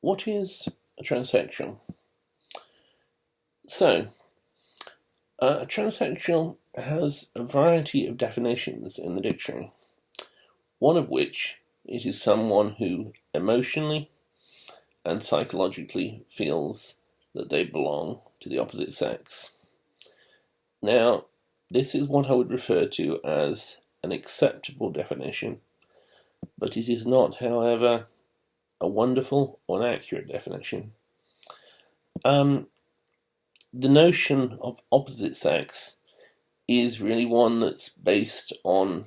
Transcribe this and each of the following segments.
What is a transsexual? So, a transsexual has a variety of definitions in the dictionary, one of which is someone who emotionally and psychologically feels that they belong to the opposite sex. Now, this is what I would refer to as an acceptable definition, but it is not, however, a wonderful or an accurate definition. The notion of opposite sex is really one that's based on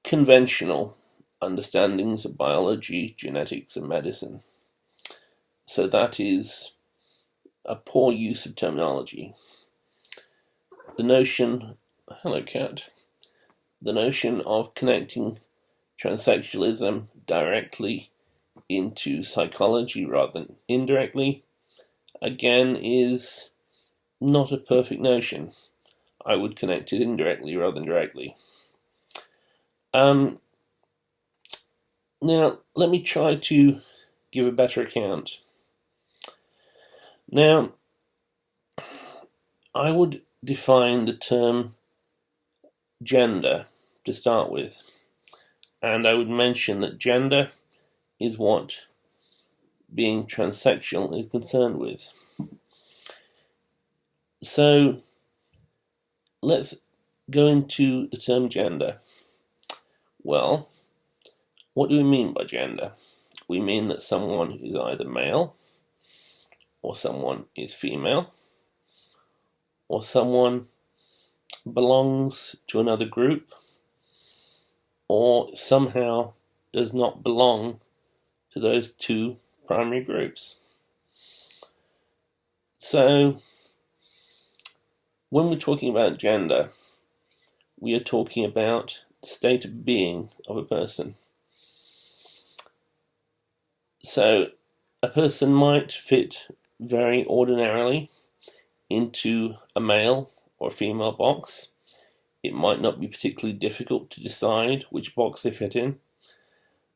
conventional understandings of biology, genetics, and medicine. So that is a poor use of terminology. The notion, hello cat, the notion of connecting transsexualism directly into psychology rather than indirectly, again, is not a perfect notion. I would connect it indirectly rather than directly. Now, let me try to give a better account. Now, I would define the term gender to start with, and I would mention that gender is what being transsexual is concerned with. So let's go into the term gender. Well, what do we mean by gender? We mean that someone is either male, or someone is female, or someone belongs to another group, or somehow does not belong to those two primary groups. So, when we're talking about gender, we are talking about the state of being of a person. So, a person might fit very ordinarily into a male or female box. It might not be particularly difficult to decide which box they fit in,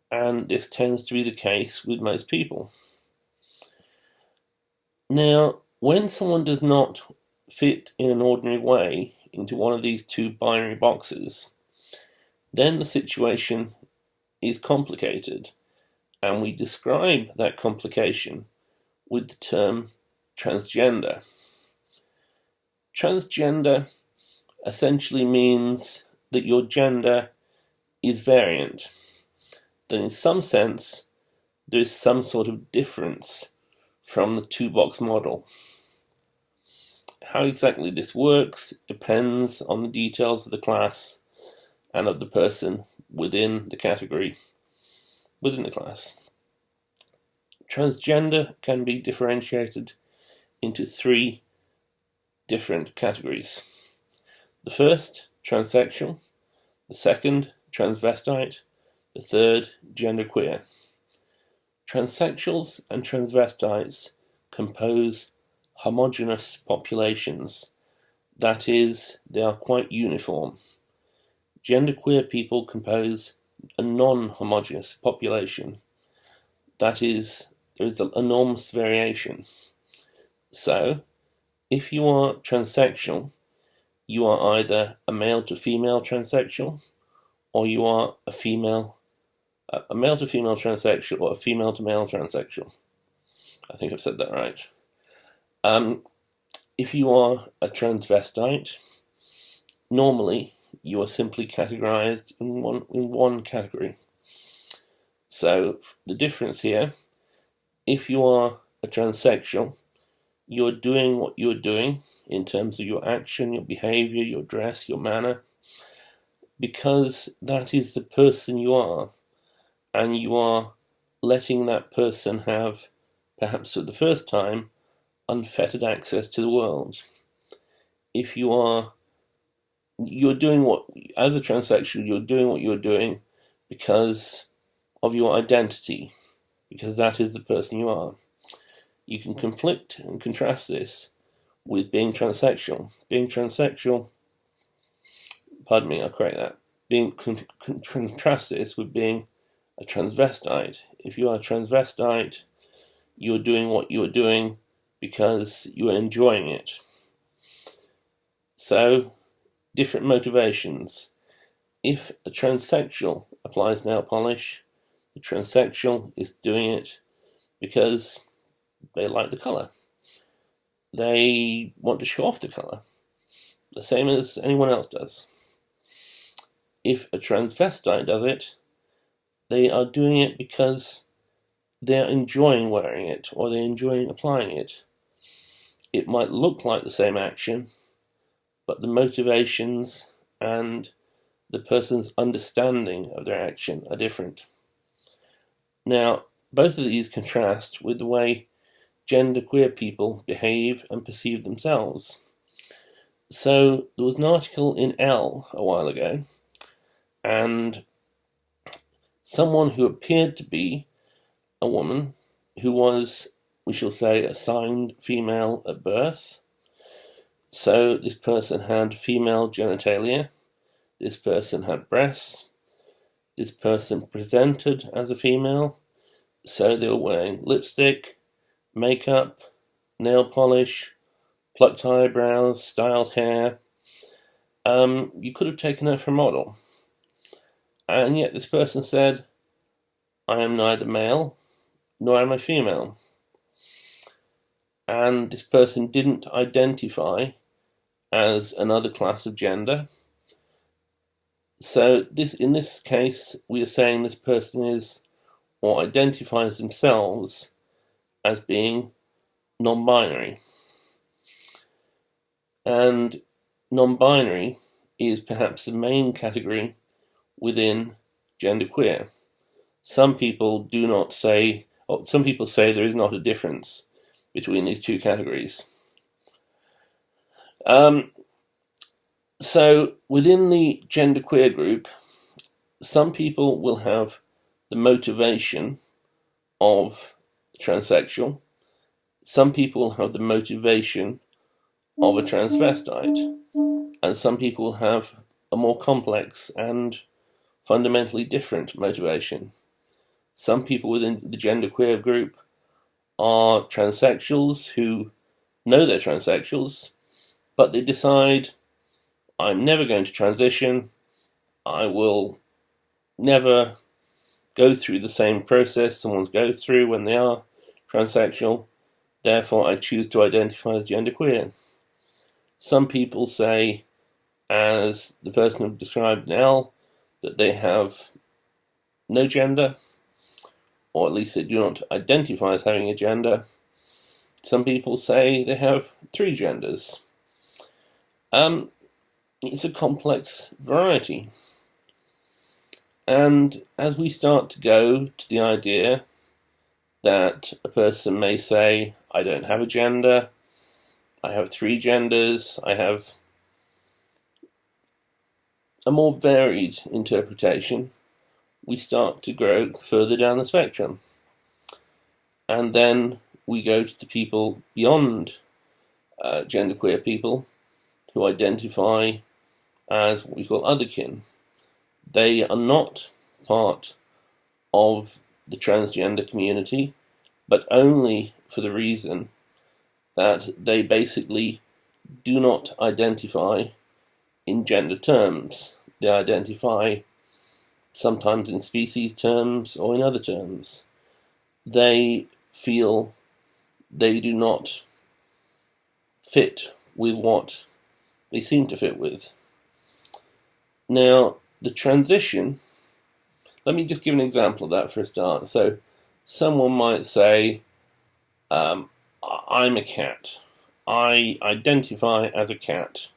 and this tends to be the case with most people. Now, when someone does not fit in an ordinary way into one of these two binary boxes, then the situation is complicated, and we describe that complication with the term transgender. Transgender essentially means that your gender is variant, that in some sense there is some sort of difference from the two-box model. How exactly this works depends on the details of the class and of the person within the category, within the class. Transgender can be differentiated into three different categories. The first, transsexual. The second, transvestite. The third, genderqueer. Transsexuals and transvestites compose homogeneous populations. That is, they are quite uniform. Genderqueer people compose a non-homogeneous population. That is, there is an enormous variation. So, if you are transsexual, you are either a male to female transsexual, or you are a male to female transsexual, or a female to male transsexual. I think I've said that right. If you are a transvestite, normally you are simply categorized in one category. So the difference here, if you are a transsexual, you're doing what you're doing in terms of your action, your behavior, your dress, your manner, because that is the person you are, and you are letting that person have, perhaps for the first time, unfettered access to the world. If you're doing what, as a transsexual, you're doing what you're doing because of your identity, because that is the person you are. You can conflict and contrast this with being transsexual. Being transsexual, pardon me, I'll correct that. Contrast this with being a transvestite. If you are a transvestite, you're doing what you're doing because you are enjoying it. So, different motivations. If a transsexual applies nail polish, the transsexual is doing it because they like the colour. They want to show off the colour, the same as anyone else does. If a transvestite does it, they are doing it because they're enjoying wearing it, or they're enjoying applying it. It might look like the same action, but the motivations and the person's understanding of their action are different. Now, both of these contrast with the way genderqueer people behave and perceive themselves. So, there was an article in Elle a while ago, and someone who appeared to be a woman who was, we shall say, assigned female at birth. So this person had female genitalia, this person had breasts, this person presented as a female, so they were wearing lipstick, makeup, nail polish, plucked eyebrows, styled hair. You could have taken her for a model. And yet this person said, I am neither male, nor am I female. And this person didn't identify as another class of gender. So in this case, we are saying this person is, or identifies themselves as being non-binary. And non-binary is perhaps the main category within genderqueer. Some people do not say, or some people say there is not a difference between these two categories. So within the genderqueer group, some people will have the motivation of transsexual, some people have the motivation of a transvestite, and some people have a more complex and fundamentally different motivation. Some people within the genderqueer group are transsexuals who know they're transsexuals, but they decide, I'm never going to transition, I will never go through the same process someone goes through when they are transsexual, therefore I choose to identify as genderqueer. Some people say, as the person who described now, that they have no gender, or at least they do not identify as having a gender. Some people say they have 3 genders. It's a complex variety. And as we start to go to the idea that a person may say, I don't have a gender, I have 3 genders, I have a more varied interpretation, we start to grow further down the spectrum. And then we go to the people beyond genderqueer people who identify as what we call Otherkin. They are not part of the transgender community, but only for the reason that they basically do not identify in gender terms. They identify sometimes in species terms or in other terms. They feel they do not fit with what they seem to fit with. Now, the transition, let me just give an example of that for a start. So, someone might say, I'm a cat. I identify as a cat.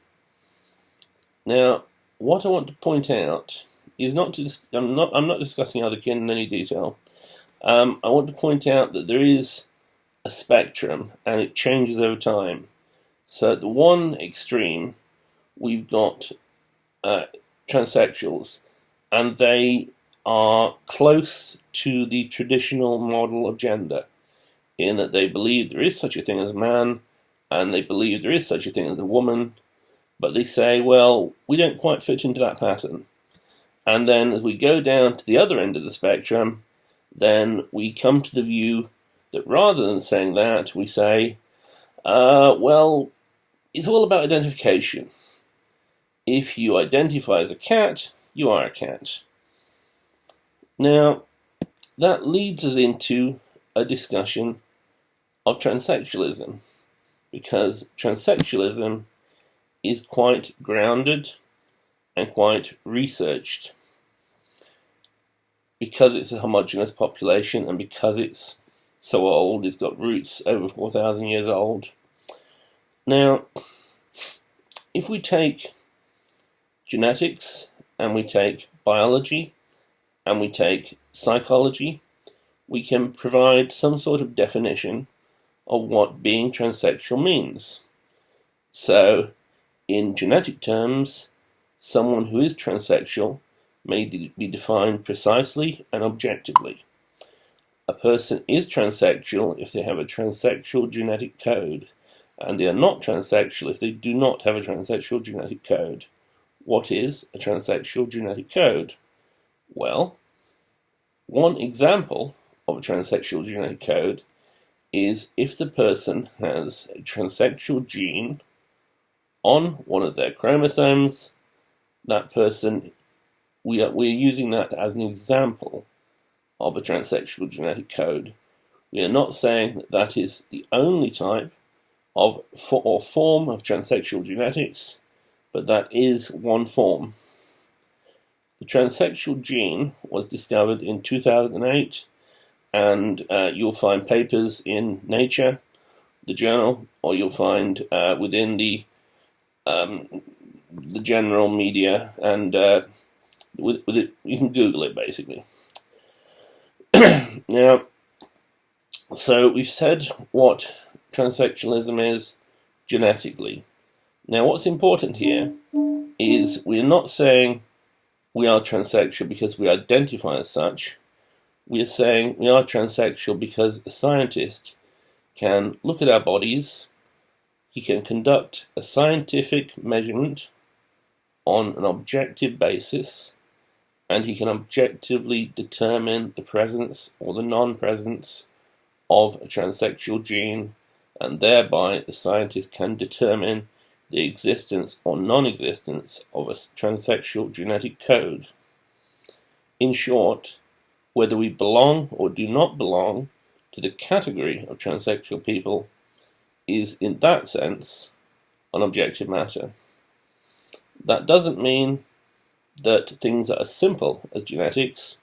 Now, what I want to point out is I'm not discussing Otherkin in any detail. I want to point out that there is a spectrum and it changes over time. So at the one extreme, we've got transsexuals, and they are close to the traditional model of gender, in that they believe there is such a thing as a man, and they believe there is such a thing as a woman, but they say, well, we don't quite fit into that pattern. And then as we go down to the other end of the spectrum, then we come to the view that rather than saying that, we say, well, it's all about identification. If you identify as a cat, you are a cat. Now, that leads us into a discussion of transsexualism, because transsexualism is quite grounded and quite researched. Because it's a homogeneous population and because it's so old, it's got roots over 4,000 years old. Now, if we take genetics and we take biology and we take psychology, we can provide some sort of definition of what being transsexual means. So, in genetic terms, someone who is transsexual may be defined precisely and objectively. A person is transsexual if they have a transsexual genetic code, and they are not transsexual if they do not have a transsexual genetic code. What is a transsexual genetic code? Well, one example of a transsexual genetic code is if the person has a transsexual gene on one of their chromosomes. That person, we're using that as an example of a transsexual genetic code. We are not saying that that is the only type of or form of transsexual genetics, but that is one form. The transsexual gene was discovered in 2008, and you'll find papers in Nature, the journal, or you'll find within the general media, and with it, you can Google it basically. Now, so we've said what transsexualism is genetically. Now, what's important here is we're not saying we are transsexual because we identify as such. We are saying we are transsexual because a scientist can look at our bodies, he can conduct a scientific measurement on an objective basis, and he can objectively determine the presence or the non-presence of a transsexual gene, and thereby the scientist can determine the existence or non-existence of a transsexual genetic code. In short, whether we belong or do not belong to the category of transsexual people is, in that sense, an objective matter. That doesn't mean that things are as simple as genetics,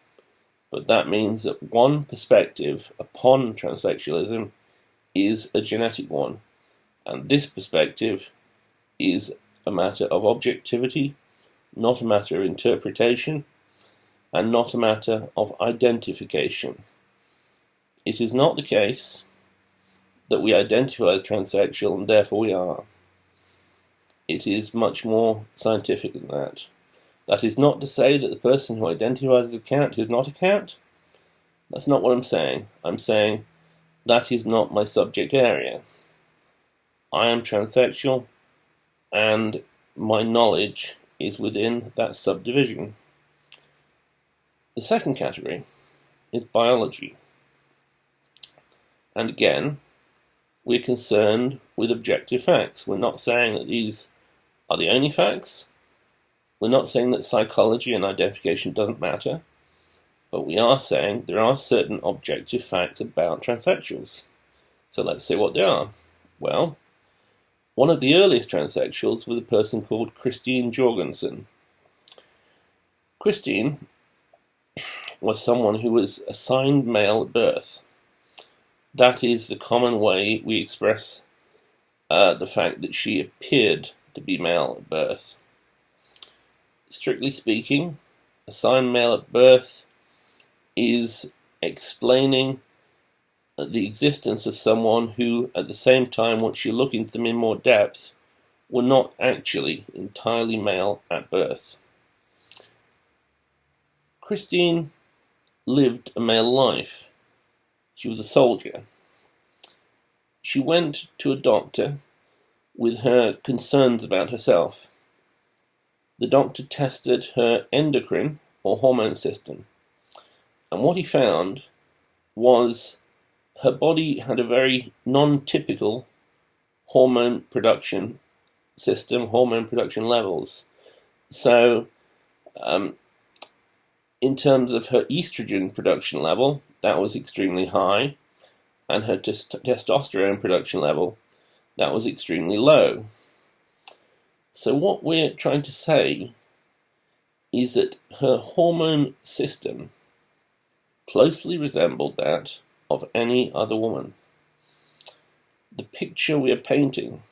but that means that one perspective upon transsexualism is a genetic one, and this perspective is a matter of objectivity, not a matter of interpretation, and not a matter of identification. It is not the case that we identify as transsexual and therefore we are. It is much more scientific than that. That is not to say that the person who identifies as a cat is not a cat. That's not what I'm saying. I'm saying that is not my subject area. I am transsexual, and my knowledge is within that subdivision. The second category is biology. And again, we're concerned with objective facts. We're not saying that these are the only facts. We're not saying that psychology and identification doesn't matter. But we are saying there are certain objective facts about transsexuals. So let's see what they are. Well, one of the earliest transsexuals was a person called Christine Jorgensen. Christine was someone who was assigned male at birth. That is the common way we express the fact that she appeared to be male at birth. Strictly speaking, assigned male at birth is explaining the existence of someone who, at the same time, once you look into them in more depth, were not actually entirely male at birth. Christine lived a male life. She was a soldier. She went to a doctor with her concerns about herself. The doctor tested her endocrine, or hormone system. And what he found was her body had a very non-typical hormone production system, hormone production levels. So, in terms of her estrogen production level, that was extremely high, and her testosterone production level, that was extremely low. So what we're trying to say is that her hormone system closely resembled that of any other woman. The picture we are painting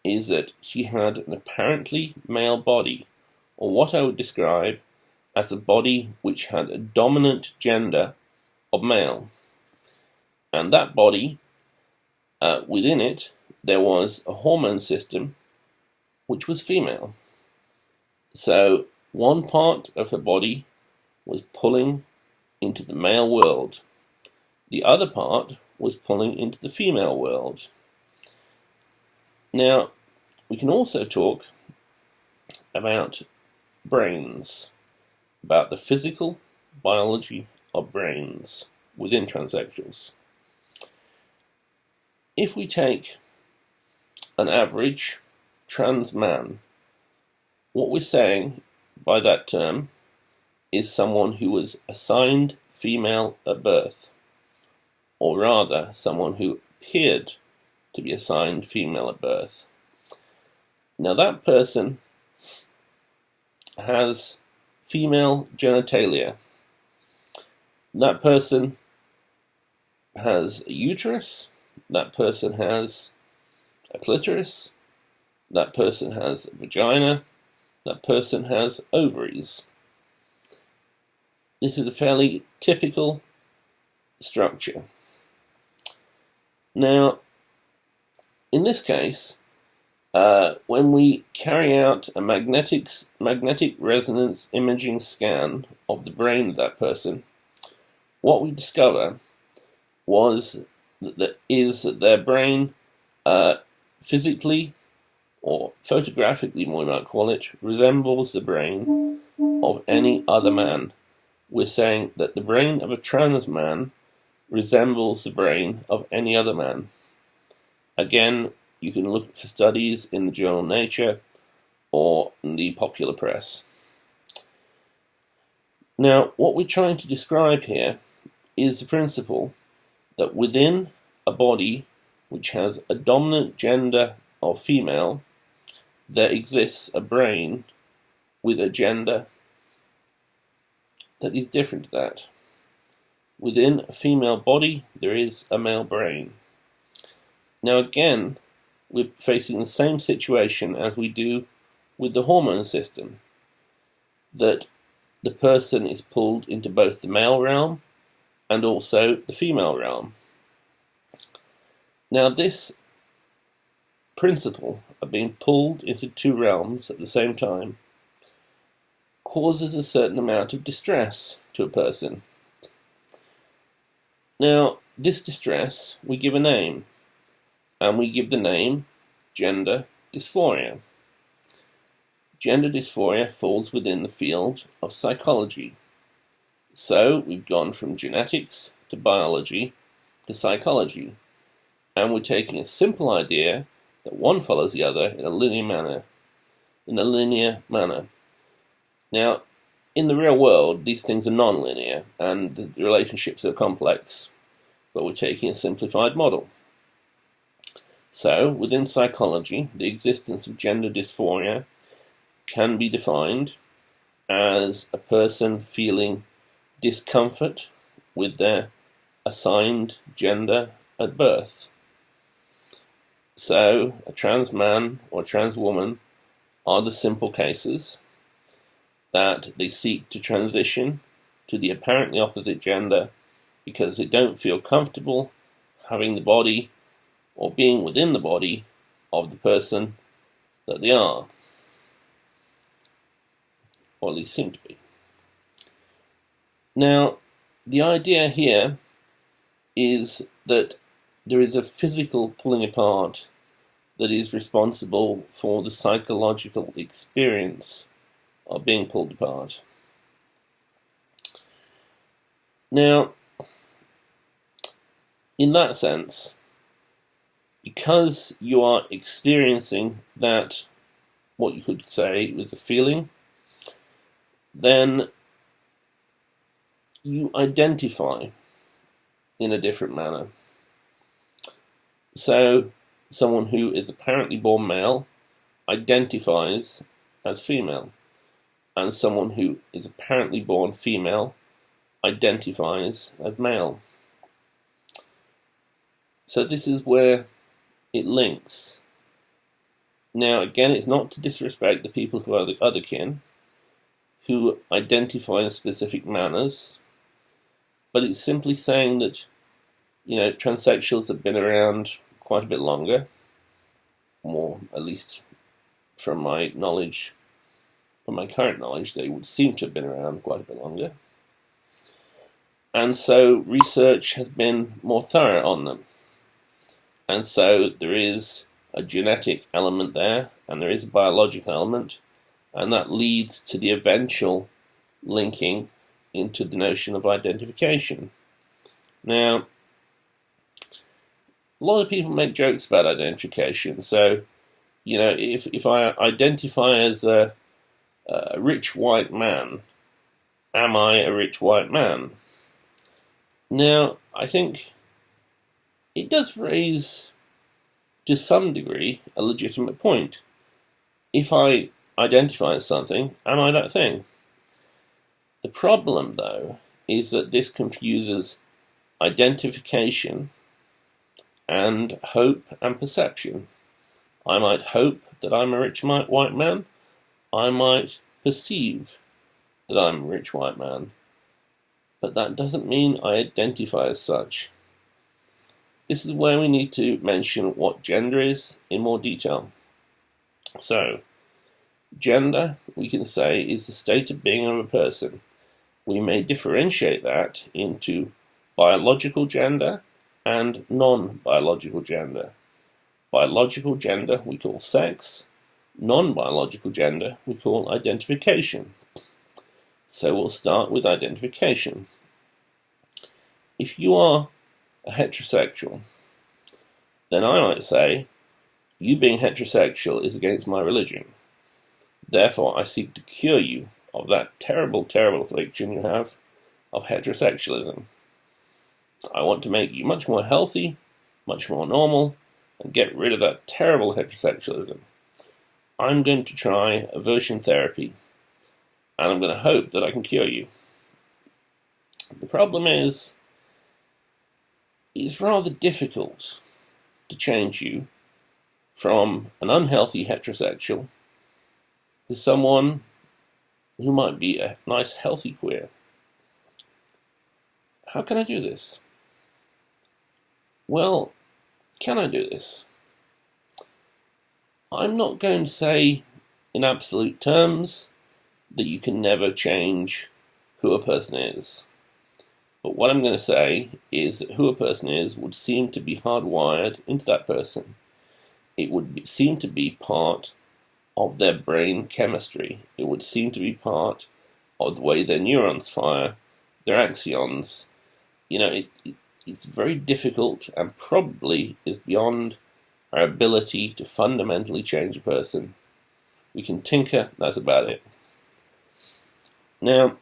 is that she had an apparently male body, or what I would describe as a body which had a dominant gender of male. And that body, within it, there was a hormone system which was female. So one part of her body was pulling into the male world. The other part was pulling into the female world. Now, we can also talk about brains, about the physical biology of brains within transsexuals. If we take an average trans man, what we're saying by that term is someone who was assigned female at birth, or rather, someone who appeared to be assigned female at birth. Now that person has female genitalia. That person has a uterus. That person has a clitoris. That person has a vagina. That person has ovaries. This is a fairly typical structure. Now, in this case, when we carry out a magnetic resonance imaging scan of the brain of that person, what we discover was that their brain physically, or photographically, we might call it, resembles the brain of any other man. We're saying that the brain of a trans man resembles the brain of any other man. Again, you can look for studies in the journal Nature or in the popular press. Now, what we're trying to describe here is the principle that within a body which has a dominant gender of female, there exists a brain with a gender that is different to that. Within a female body, there is a male brain. Now again, we're facing the same situation as we do with the hormone system, that the person is pulled into both the male realm and also the female realm. Now this principle of being pulled into two realms at the same time causes a certain amount of distress to a person. Now, this distress we give a name, and we give the name gender dysphoria. Gender dysphoria falls within the field of psychology. So we've gone from genetics to biology to psychology, and we're taking a simple idea that one follows the other in a linear manner. Now, in the real world, these things are non-linear, and the relationships are complex, but we're taking a simplified model. So, within psychology, the existence of gender dysphoria can be defined as a person feeling discomfort with their assigned gender at birth. So, a trans man or trans woman are the simple cases that they seek to transition to the apparently opposite gender because they don't feel comfortable having the body or being within the body of the person that they are, or at least seem to be. Now, the idea here is that there is a physical pulling apart that is responsible for the psychological experience of being pulled apart. Now, in that sense, because you are experiencing that, what you could say was a feeling, then you identify in a different manner. So, someone who is apparently born male identifies as female, and someone who is apparently born female identifies as male. So this is where it links. Now, again, it's not to disrespect the people who are the Otherkin, who identify in specific manners, but it's simply saying that, transsexuals have been around quite a bit longer, more, at least from my knowledge, from my current knowledge, they would seem to have been around quite a bit longer. And so research has been more thorough on them. And so there is a genetic element there, and there is a biological element, and that leads to the eventual linking into the notion of identification. Now, a lot of people make jokes about identification. So, if I identify as a rich white man, am I a rich white man? Now, I think it does raise, to some degree, a legitimate point. If I identify as something, am I that thing? The problem, though, is that this confuses identification and hope and perception. I might hope that I'm a rich white man. I might perceive that I'm a rich white man. But that doesn't mean I identify as such. This is where we need to mention what gender is in more detail. So, gender, we can say, is the state of being of a person. We may differentiate that into biological gender and non-biological gender. Biological gender we call sex. Non-biological gender we call identification. So we'll start with identification. If you are a heterosexual, then I might say, you being heterosexual is against my religion. Therefore, I seek to cure you of that terrible, terrible affliction you have of heterosexualism. I want to make you much more healthy, much more normal, and get rid of that terrible heterosexualism. I'm going to try aversion therapy, and I'm going to hope that I can cure you. The problem is, it's rather difficult to change you from an unhealthy heterosexual to someone who might be a nice, healthy queer. How can I do this? Well, can I do this? I'm not going to say in absolute terms that you can never change who a person is. But what I'm going to say is that who a person is would seem to be hardwired into that person. It would seem to be part of their brain chemistry. It would seem to be part of the way their neurons fire, their axons. It's very difficult and probably is beyond our ability to fundamentally change a person. We can tinker, that's about it. Now,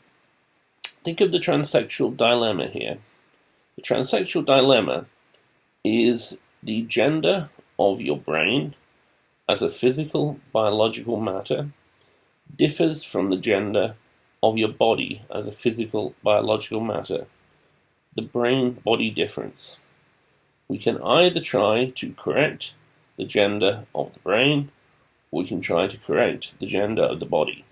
think of the transsexual dilemma here. The transsexual dilemma is the gender of your brain as a physical, biological matter differs from the gender of your body as a physical, biological matter. The brain-body difference. We can either try to correct the gender of the brain, or we can try to correct the gender of the body.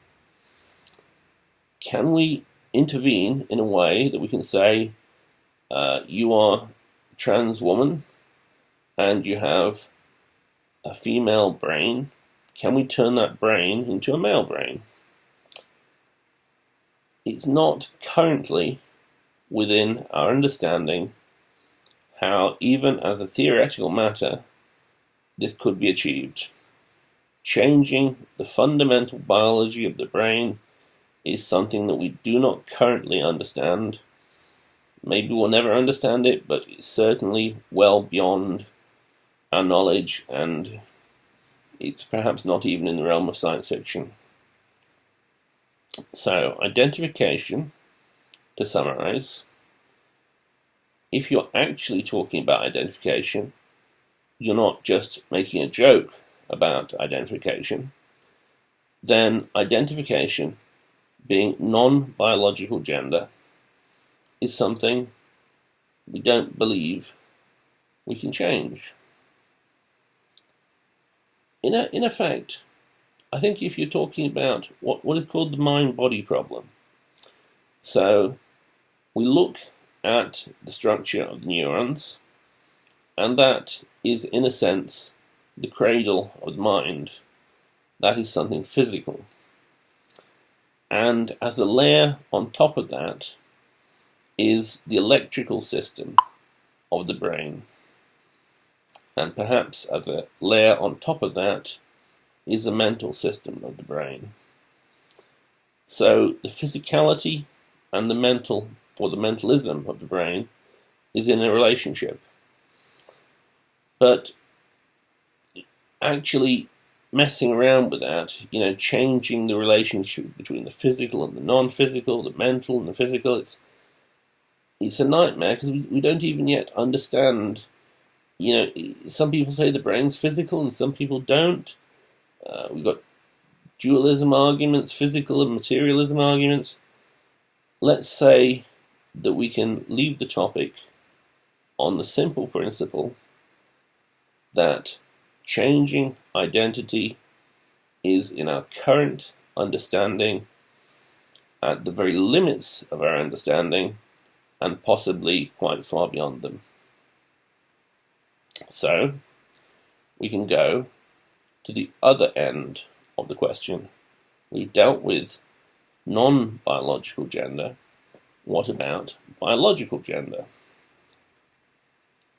Can we intervene in a way that we can say, you are a trans woman and you have a female brain? Can we turn that brain into a male brain? It's not currently within our understanding how, even as a theoretical matter, this could be achieved. Changing the fundamental biology of the brain is something that we do not currently understand, Maybe we'll never understand it, but it's certainly well beyond our knowledge, and it's perhaps not even in the realm of science fiction. So, identification, to summarize, if you're actually talking about identification, you're not just making a joke about identification, then identification, being non-biological gender, is something we don't believe we can change. In effect, I think if you're talking about what is called the mind-body problem, so we look at the structure of the neurons, and that is, in a sense, the cradle of the mind. That is something physical. And as a layer on top of that is the electrical system of the brain. And perhaps as a layer on top of that is the mental system of the brain. So the physicality and the mental, or the mentalism of the brain, is in a relationship. But actually messing around with that, changing the relationship between the physical and the non-physical, the mental and the physical, it's a nightmare, because we don't even yet understand. Some people say the brain's physical and some people don't. We've got dualism arguments, physical and materialism arguments. Let's say that we can leave the topic on the simple principle that changing identity is, in our current understanding, at the very limits of our understanding, and possibly quite far beyond them. So, we can go to the other end of the question. We've dealt with non-biological gender. What about biological gender?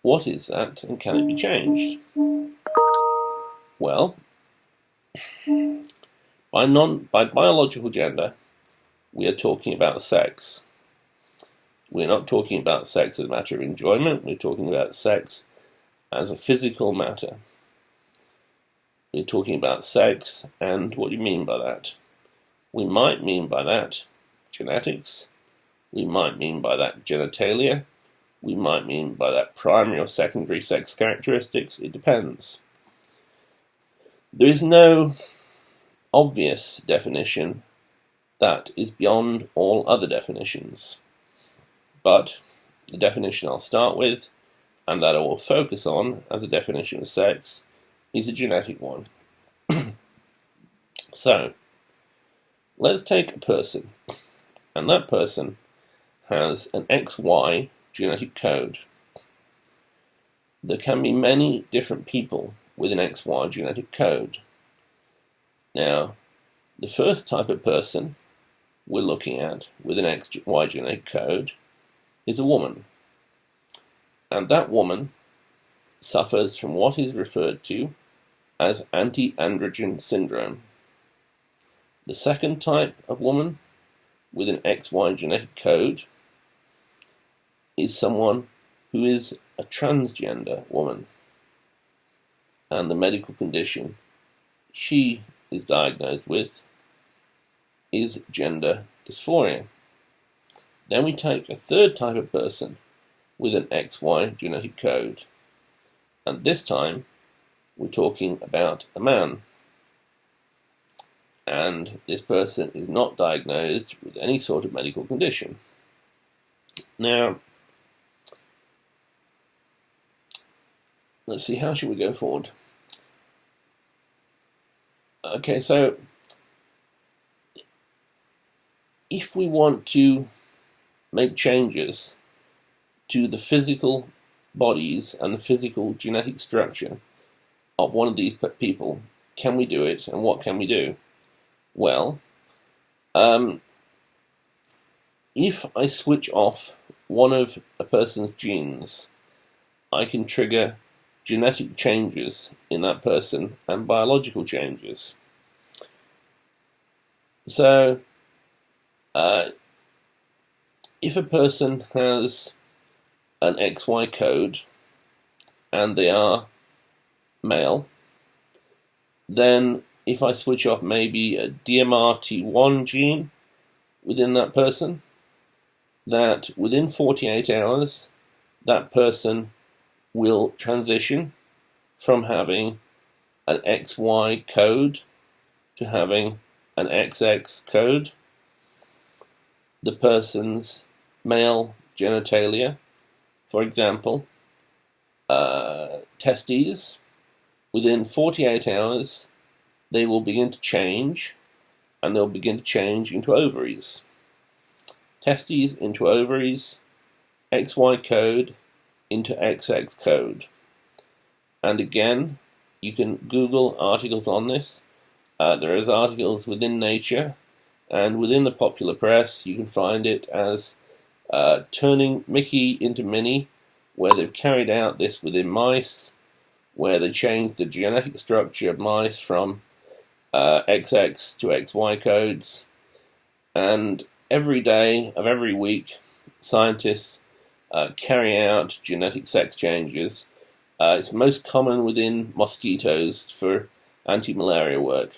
What is that, and can it be changed? Well, by biological gender, we are talking about sex. We're not talking about sex as a matter of enjoyment. We're talking about sex as a physical matter. We're talking about sex, and what do you mean by that? We might mean by that genetics. We might mean by that genitalia. We might mean by that primary or secondary sex characteristics. It depends. There is no obvious definition that is beyond all other definitions. But the definition I'll start with, and that I will focus on as a definition of sex, is a genetic one. So, let's take a person, and that person has an XY genetic code. There can be many different people with an XY genetic code. Now, the first type of person we're looking at with an XY genetic code is a woman. And that woman suffers from what is referred to as anti-androgen syndrome. The second type of woman with an XY genetic code is someone who is a transgender woman. And the medical condition she is diagnosed with is gender dysphoria. Then we take a third type of person with an XY genetic code. And this time, we're talking about a man. And this person is not diagnosed with any sort of medical condition. Now, let's see, how should we go forward? Okay, so if we want to make changes to the physical bodies and the physical genetic structure of one of these people, can we do it, and what can we do? Well, if I switch off one of a person's genes, I can trigger genetic changes in that person and biological changes. So, if a person has an XY code and they are male, then if I switch off maybe a DMRT1 gene within that person, that within 48 hours, that person will transition from having an XY code to having an XX code. The person's male genitalia, for example, testes, within 48 hours, they will begin to change, and they'll begin to change into ovaries. Testes into ovaries, XY code into XX code. And again, you can Google articles on this. There is articles within Nature, and within the popular press, you can find it as turning Mickey into Minnie, where they've carried out this within mice, where they changed the genetic structure of mice from XX to XY codes, and every day of every week, scientists carry out genetic sex changes. It's most common within mosquitoes for anti-malaria work.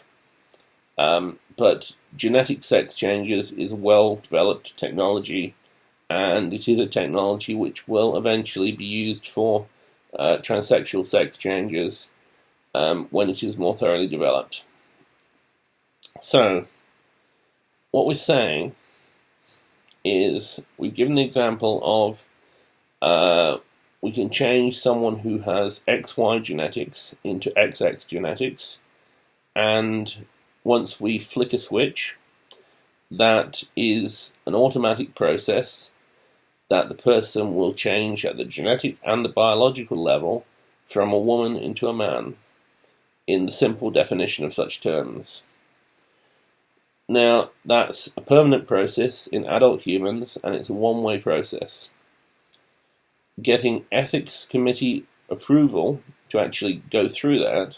But genetic sex changes is a well-developed technology, and it is a technology which will eventually be used for transsexual sex changes when it is more thoroughly developed. So, what we're saying is, we've given the example of we can change someone who has XY genetics into XX genetics, and once we flick a switch, that is an automatic process that the person will change at the genetic and the biological level from a woman into a man, in the simple definition of such terms. Now, that's a permanent process in adult humans, and it's a one-way process. Getting ethics committee approval to actually go through that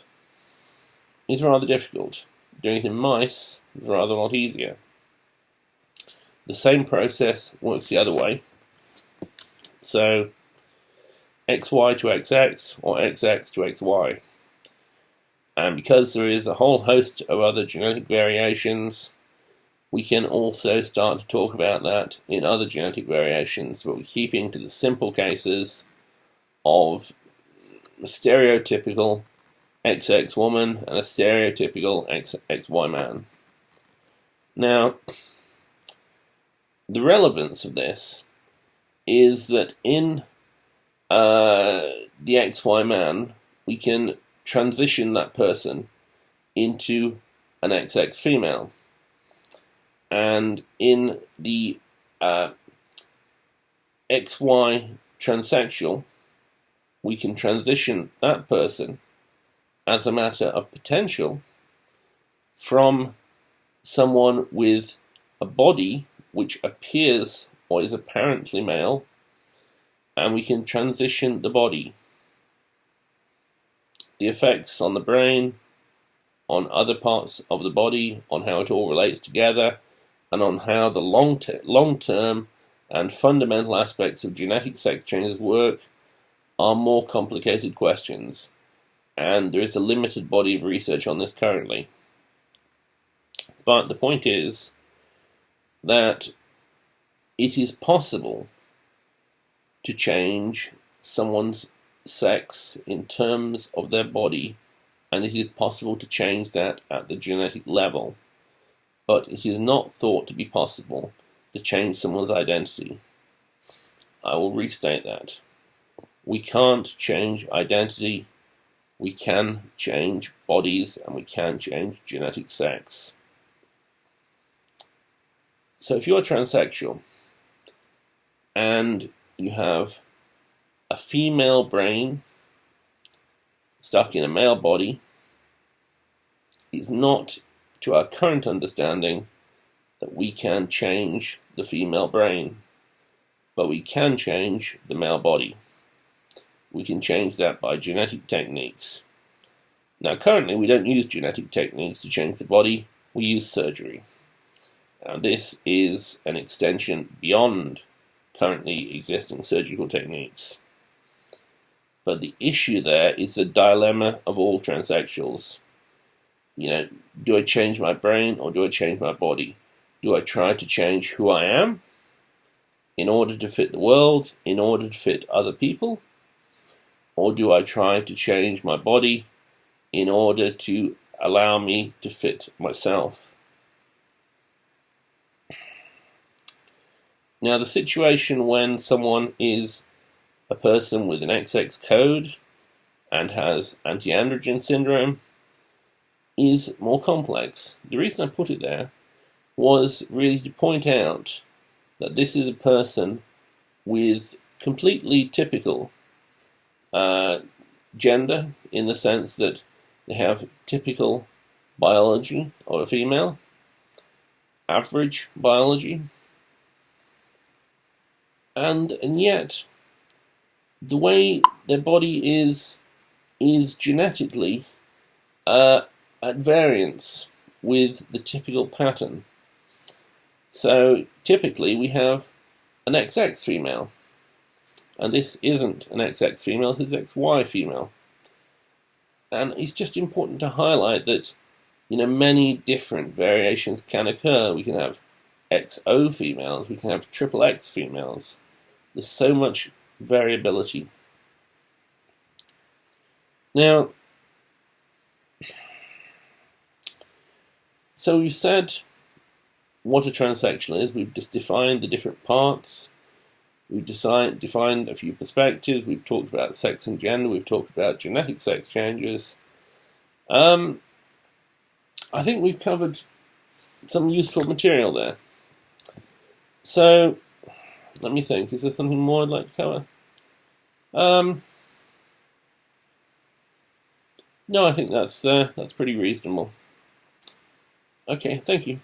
is rather difficult. Doing it in mice is rather a lot easier. The same process works the other way. So, XY to XX, or XX to XY. And because there is a whole host of other genetic variations, we can also start to talk about that in other genetic variations, but we're keeping to the simple cases of a stereotypical XX woman and a stereotypical XY man. Now, the relevance of this is that in the XY man, we can transition that person into an XX female. And in the XY transsexual, we can transition that person as a matter of potential from someone with a body which appears or is apparently male, and we can transition the body. The effects on the brain, on other parts of the body, on how it all relates together, and on how the long-term and fundamental aspects of genetic sex changes work are more complicated questions, and there is a limited body of research on this currently. But the point is that it is possible to change someone's sex in terms of their body, and it is possible to change that at the genetic level. But it is not thought to be possible to change someone's identity. I will restate that. We can't change identity. We can change bodies, and we can change genetic sex. So if you're transsexual and you have a female brain stuck in a male body, it's not, to our current understanding, that we can change the female brain, but we can change the male body. We can change that by genetic techniques. Now, currently we don't use genetic techniques to change the body, we use surgery. Now, this is an extension beyond currently existing surgical techniques. But the issue there is the dilemma of all transsexuals. Do I change my brain or do I change my body? Do I try to change who I am in order to fit the world, in order to fit other people? Or do I try to change my body in order to allow me to fit myself? Now, the situation when someone is a person with an XX code and has anti-androgen syndrome is more complex. The reason I put it there was really to point out that this is a person with completely typical gender, in the sense that they have typical biology of a female, average biology, and yet the way their body is genetically at variance with the typical pattern. So typically we have an XX female, and this isn't an XX female, this is an XY female. And it's just important to highlight that many different variations can occur. We can have XO females, we can have XXX females. There's so much variability. Now, so we've said what a transsexual is. We've just defined the different parts. We've defined a few perspectives. We've talked about sex and gender. We've talked about genetic sex changes. I think we've covered some useful material there. So, let me think. Is there something more I'd like to cover? No, I think that's pretty reasonable. Okay, thank you.